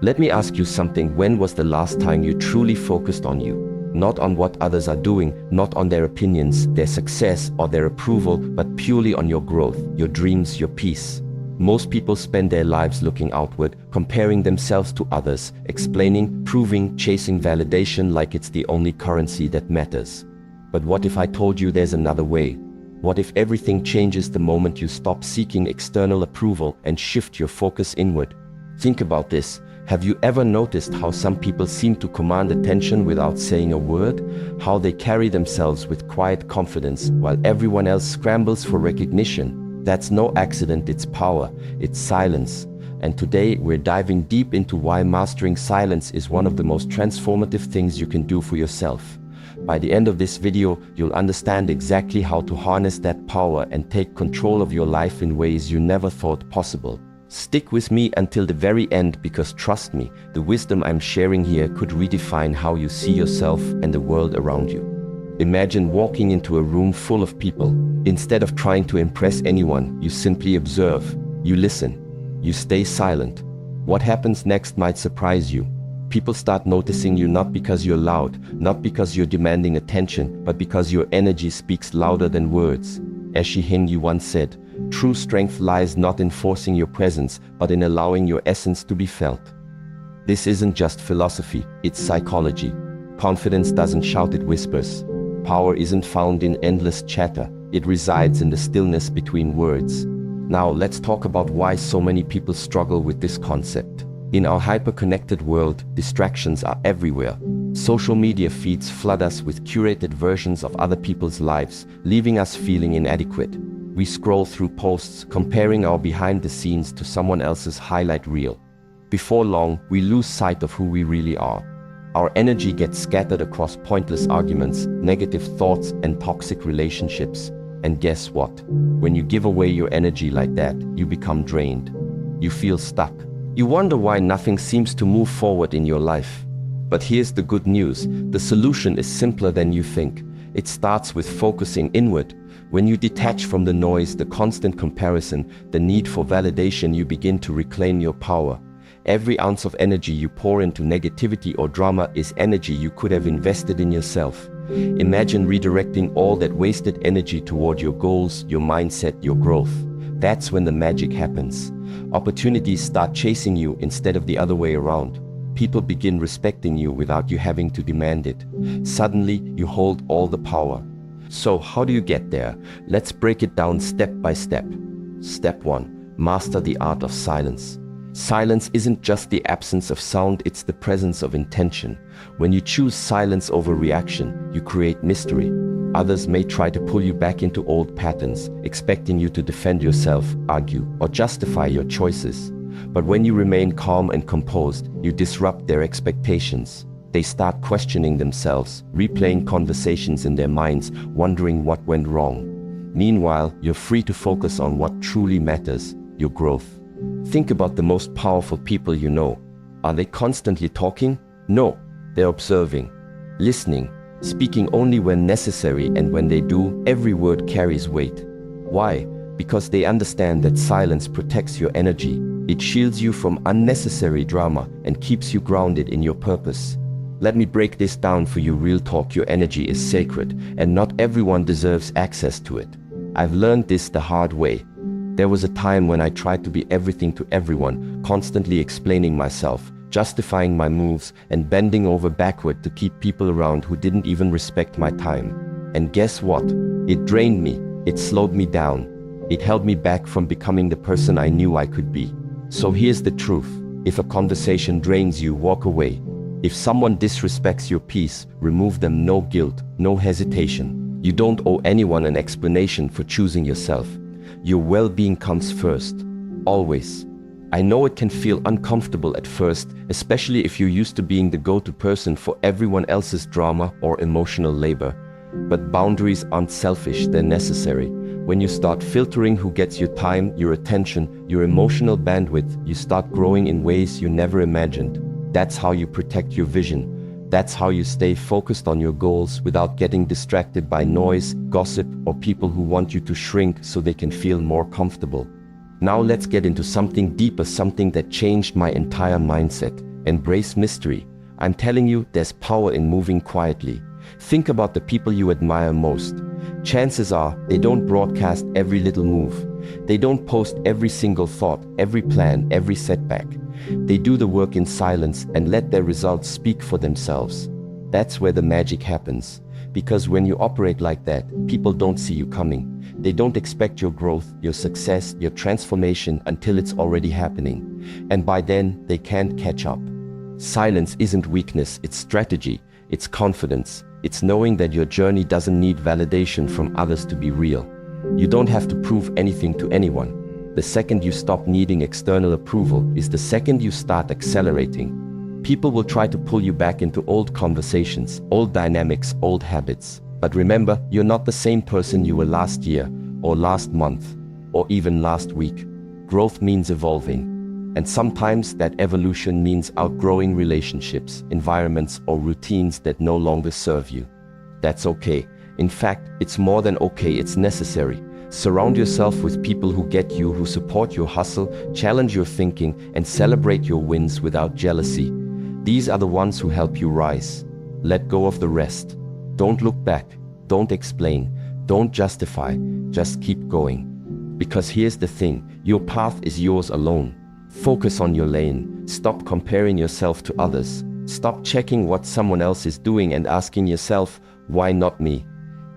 Let me ask you something. When was the last time you truly focused on you? Not on what others are doing, not on their opinions, their success, or their approval, but purely on your growth, your dreams, your peace. Most people spend their lives looking outward, comparing themselves to others, explaining, proving, chasing validation like it's the only currency that matters. But what if I told you there's another way? What if everything changes the moment you stop seeking external approval and shift your focus inward? Think about this. Have you ever noticed how some people seem to command attention without saying a word? How they carry themselves with quiet confidence while everyone else scrambles for recognition? That's no accident, it's power, it's silence. And today we're diving deep into why mastering silence is one of the most transformative things you can do for yourself. By the end of this video, you'll understand exactly how to harness that power and take control of your life in ways you never thought possible. Stick with me until the very end, because trust me, the wisdom I'm sharing here could redefine how you see yourself and the world around you. Imagine walking into a room full of people. Instead of trying to impress anyone, you simply observe, you listen, you stay silent. What happens next might surprise you. People start noticing you not because you're loud, not because you're demanding attention, but because your energy speaks louder than words. As Shi Heng Yi once said, true strength lies not in forcing your presence, but in allowing your essence to be felt. This isn't just philosophy, it's psychology. Confidence doesn't shout, it whispers. Power isn't found in endless chatter, it resides in the stillness between words. Now let's talk about why so many people struggle with this concept. In our hyper-connected world, distractions are everywhere. Social media feeds flood us with curated versions of other people's lives, leaving us feeling inadequate. We scroll through posts, comparing our behind the scenes to someone else's highlight reel. Before long, we lose sight of who we really are. Our energy gets scattered across pointless arguments, negative thoughts, and toxic relationships. And guess what? When you give away your energy like that, you become drained. You feel stuck. You wonder why nothing seems to move forward in your life. But here's the good news. The solution is simpler than you think. It starts with focusing inward. When you detach from the noise, the constant comparison, the need for validation, you begin to reclaim your power. Every ounce of energy you pour into negativity or drama is energy you could have invested in yourself. Imagine redirecting all that wasted energy toward your goals, your mindset, your growth. That's when the magic happens. Opportunities start chasing you instead of the other way around. People begin respecting you without you having to demand it. Suddenly, you hold all the power. So how do you get there? Let's break it down step by step. Step 1. Master the art of silence. Silence isn't just the absence of sound, it's the presence of intention. When you choose silence over reaction, you create mystery. Others may try to pull you back into old patterns, expecting you to defend yourself, argue, or justify your choices. But when you remain calm and composed, you disrupt their expectations. They start questioning themselves, replaying conversations in their minds, wondering what went wrong. Meanwhile, you're free to focus on what truly matters, your growth. Think about the most powerful people you know. Are they constantly talking? No, they're observing, listening, speaking only when necessary, and when they do, every word carries weight. Why? Because they understand that silence protects your energy. It shields you from unnecessary drama and keeps you grounded in your purpose. Let me break this down for you. Real talk, your energy is sacred, and not everyone deserves access to it. I've learned this the hard way. There was a time when I tried to be everything to everyone, constantly explaining myself, justifying my moves, and bending over backward to keep people around who didn't even respect my time. And guess what? It drained me. It slowed me down. It held me back from becoming the person I knew I could be. So here's the truth. If a conversation drains you, walk away. If someone disrespects your peace, remove them. No guilt, no hesitation. You don't owe anyone an explanation for choosing yourself. Your well-being comes first. Always. I know it can feel uncomfortable at first, especially if you're used to being the go-to person for everyone else's drama or emotional labor. But boundaries aren't selfish, they're necessary. When you start filtering who gets your time, your attention, your emotional bandwidth, you start growing in ways you never imagined. That's how you protect your vision. That's how you stay focused on your goals without getting distracted by noise, gossip, or people who want you to shrink so they can feel more comfortable. Now let's get into something deeper, something that changed my entire mindset. Embrace mystery. I'm telling you, there's power in moving quietly. Think about the people you admire most. Chances are they don't broadcast every little move. They don't post every single thought, every plan, every setback. They do the work in silence and let their results speak for themselves. That's where the magic happens. Because when you operate like that, people don't see you coming. They don't expect your growth, your success, your transformation until it's already happening. And by then, they can't catch up. Silence isn't weakness, it's strategy, it's confidence. It's knowing that your journey doesn't need validation from others to be real. You don't have to prove anything to anyone. The second you stop needing external approval is the second you start accelerating. People will try to pull you back into old conversations, old dynamics, old habits. But remember, you're not the same person you were last year, or last month, or even last week. Growth means evolving. And sometimes that evolution means outgrowing relationships, environments, or routines that no longer serve you. That's okay. In fact, it's more than okay, it's necessary. Surround yourself with people who get you, who support your hustle, challenge your thinking, and celebrate your wins without jealousy. These are the ones who help you rise. Let go of the rest. Don't look back. Don't explain. Don't justify. Just keep going. Because here's the thing, your path is yours alone. Focus on your lane. Stop comparing yourself to others. Stop checking what someone else is doing and asking yourself, why not me?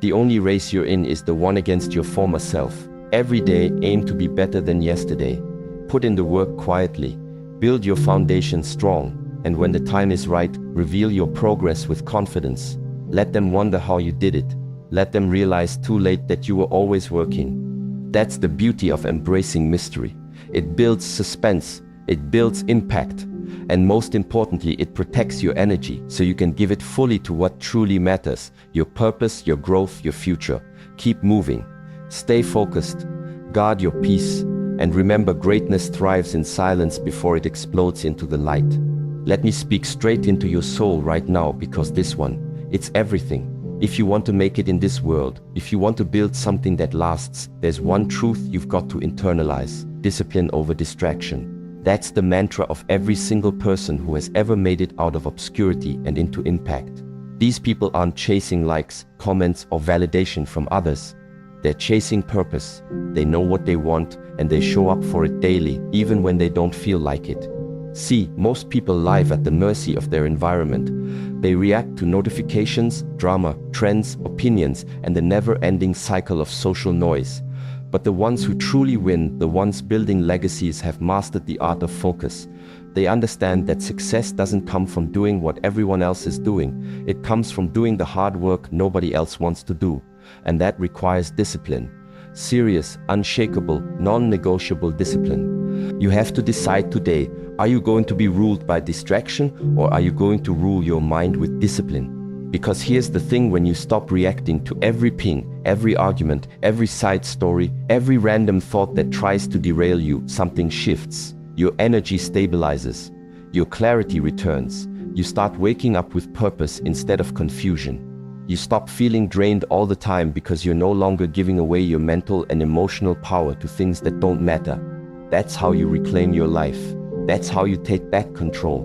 The only race you're in is the one against your former self. Every day, aim to be better than yesterday. Put in the work quietly. Build your foundation strong. And when the time is right, reveal your progress with confidence. Let them wonder how you did it. Let them realize too late that you were always working. That's the beauty of embracing mystery. It builds suspense, it builds impact, and most importantly, it protects your energy so you can give it fully to what truly matters, your purpose, your growth, your future. Keep moving. Stay focused. Guard your peace. And remember, greatness thrives in silence before it explodes into the light. Let me speak straight into your soul right now, because this one, it's everything. If you want to make it in this world, if you want to build something that lasts, there's one truth you've got to internalize: discipline over distraction. That's the mantra of every single person who has ever made it out of obscurity and into impact. These people aren't chasing likes, comments, or validation from others. They're chasing purpose. They know what they want, and they show up for it daily, even when they don't feel like it. See, most people live at the mercy of their environment. They react to notifications, drama, trends, opinions, and the never-ending cycle of social noise. But the ones who truly win, the ones building legacies, have mastered the art of focus. They understand that success doesn't come from doing what everyone else is doing. It comes from doing the hard work nobody else wants to do. And that requires discipline. Serious, unshakable, non-negotiable discipline. You have to decide today, are you going to be ruled by distraction, or are you going to rule your mind with discipline? Because here's the thing, when you stop reacting to every ping, every argument, every side story, every random thought that tries to derail you, something shifts. Your energy stabilizes. Your clarity returns. You start waking up with purpose instead of confusion. You stop feeling drained all the time because you're no longer giving away your mental and emotional power to things that don't matter. That's how you reclaim your life. That's how you take back control.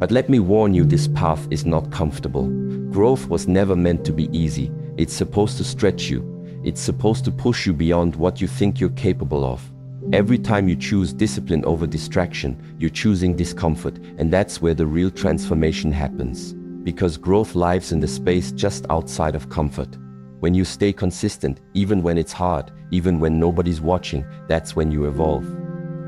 But let me warn you, this path is not comfortable. Growth was never meant to be easy. It's supposed to stretch you. It's supposed to push you beyond what you think you're capable of. Every time you choose discipline over distraction, you're choosing discomfort, and that's where the real transformation happens. Because growth lives in the space just outside of comfort. When you stay consistent, even when it's hard, even when nobody's watching, that's when you evolve.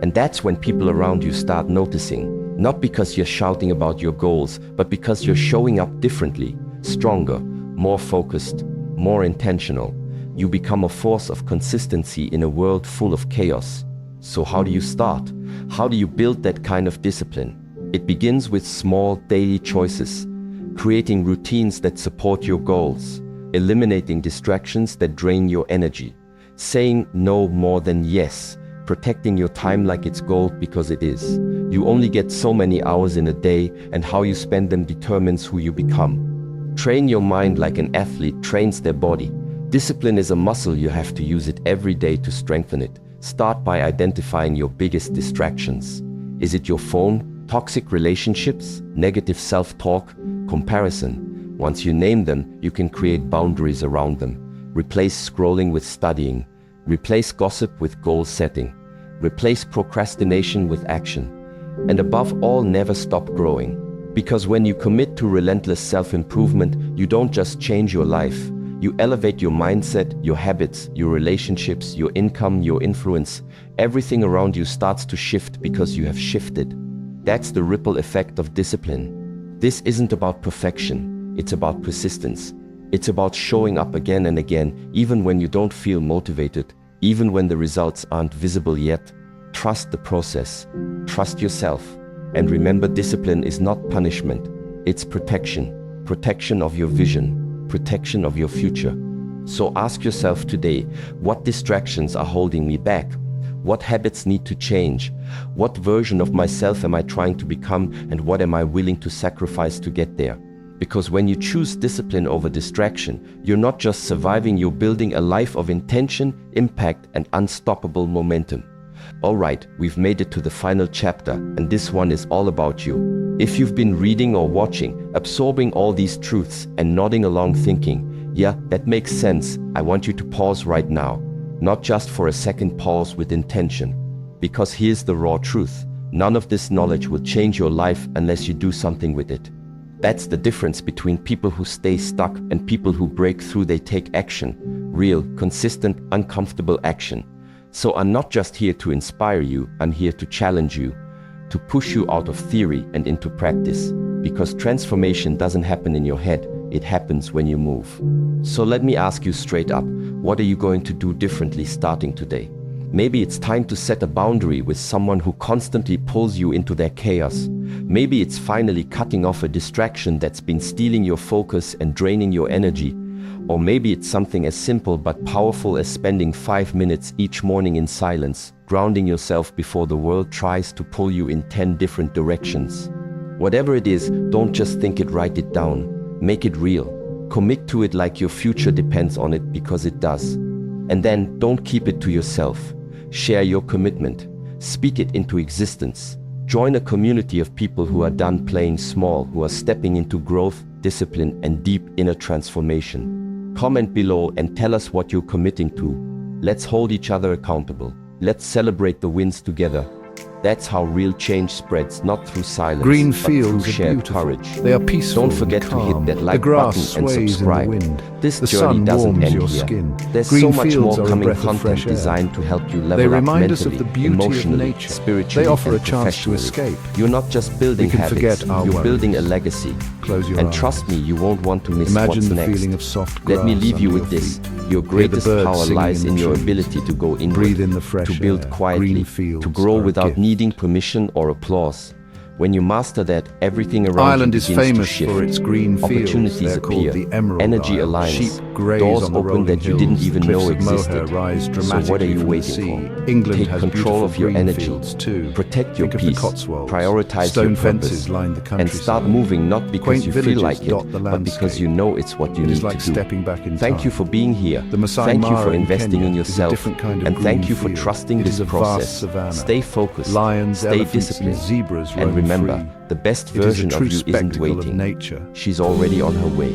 And that's when people around you start noticing. Not because you're shouting about your goals, but because you're showing up differently, stronger, more focused, more intentional. You become a force of consistency in a world full of chaos. So how do you start? How do you build that kind of discipline? It begins with small daily choices. Creating routines that support your goals, eliminating distractions that drain your energy, saying no more than yes, protecting your time like it's gold, because it is. You only get so many hours in a day, and how you spend them determines who you become. Train your mind like an athlete trains their body. Discipline is a muscle. You have to use it every day to strengthen it. Start by identifying your biggest distractions. Is it your phone, Toxic relationships, negative self-talk, comparison. Once you name them, you can create boundaries around them. Replace scrolling with studying. Replace gossip with goal setting. Replace procrastination with action. And above all, never stop growing. Because when you commit to relentless self-improvement, you don't just change your life. You elevate your mindset, your habits, your relationships, your income, your influence. Everything around you starts to shift because you have shifted. That's the ripple effect of discipline. This isn't about perfection. It's about persistence. It's about showing up again and again, even when you don't feel motivated, even when the results aren't visible yet. Trust the process. Trust yourself. And remember, discipline is not punishment. It's protection. Protection of your vision. Protection of your future. So ask yourself today, what distractions are holding me back? What habits need to change? What version of myself am I trying to become, and what am I willing to sacrifice to get there? Because when you choose discipline over distraction, you're not just surviving, you're building a life of intention, impact, and unstoppable momentum. Alright, we've made it to the final chapter, and this one is all about you. If you've been reading or watching, absorbing all these truths and nodding along thinking, yeah, that makes sense, I want you to pause right now. Not just for a second, pause with intention. Because here's the raw truth. None of this knowledge will change your life unless you do something with it. That's the difference between people who stay stuck and people who break through. They take action. Real, consistent, uncomfortable action. So I'm not just here to inspire you, I'm here to challenge you, to push you out of theory and into practice. Because transformation doesn't happen in your head, it happens when you move. So let me ask you straight up, what are you going to do differently starting today? Maybe it's time to set a boundary with someone who constantly pulls you into their chaos. Maybe it's finally cutting off a distraction that's been stealing your focus and draining your energy. Or maybe it's something as simple but powerful as spending 5 minutes each morning in silence, grounding yourself before the world tries to pull you in 10 different directions. Whatever it is, don't just think it, write it down. Make it real. Commit to it like your future depends on it, because it does. And then don't keep it to yourself. Share your commitment. Speak it into existence. Join a community of people who are done playing small, who are stepping into growth, discipline, and deep inner transformation. Comment below and tell us what you're committing to. Let's hold each other accountable. Let's celebrate the wins together. That's how real change spreads, not through silence, Green but fields through are shared beautiful. courage. They are peaceful. Don't forget and to hit calm. that like the grass button and sways subscribe. in the wind. This the journey sun doesn't warms end your here. skin. There's Green so much fields more are a coming, breath of content fresh air. designed to help you level They up remind us mentally, of the beauty of emotionally, nature. spiritually, They offer and a chance to professionally. escape. You're not just building We can habits, forget our you're worries. building a legacy. Close your And eyes. trust me, you won't want to miss Imagine what's the next. feeling of soft grass Let me leave you under with your this. feet. Your Hear the greatest birds power singing lies in in the your trees. ability to go inward, Breathe in the fresh to build air. quietly, Green fields to grow are a without gift. needing permission or applause. When you master that, everything around Ireland you is begins to famous shift. for its green fields. Opportunities They're appear. called the Emerald Energy Isle. aligns. Sheep graze Doors on the open rolling that you hills. didn't The even cliffs know of Moher existed. rise So dramatically what are you from the waiting sea. for? England Take has control beautiful of your green energy. fields too. Protect your Think of the peace. Cotswolds. Prioritize Stone your fences purpose. line the And countryside. start moving, not because Quaint you feel villages like dot it, the but because landscape. you know it's what you It need is like to do. stepping back in Thank time. you for being here. The Masai Thank you Mara for in investing Kenya in is a yourself. different kind of And thank green you for field. trusting It this is a vast process. savanna. Stay focused. Lions, Stay elephants, disciplined. and zebras And roam remember, free. the best It is a version true of you isn't spectacle of waiting. nature. She's already on her way.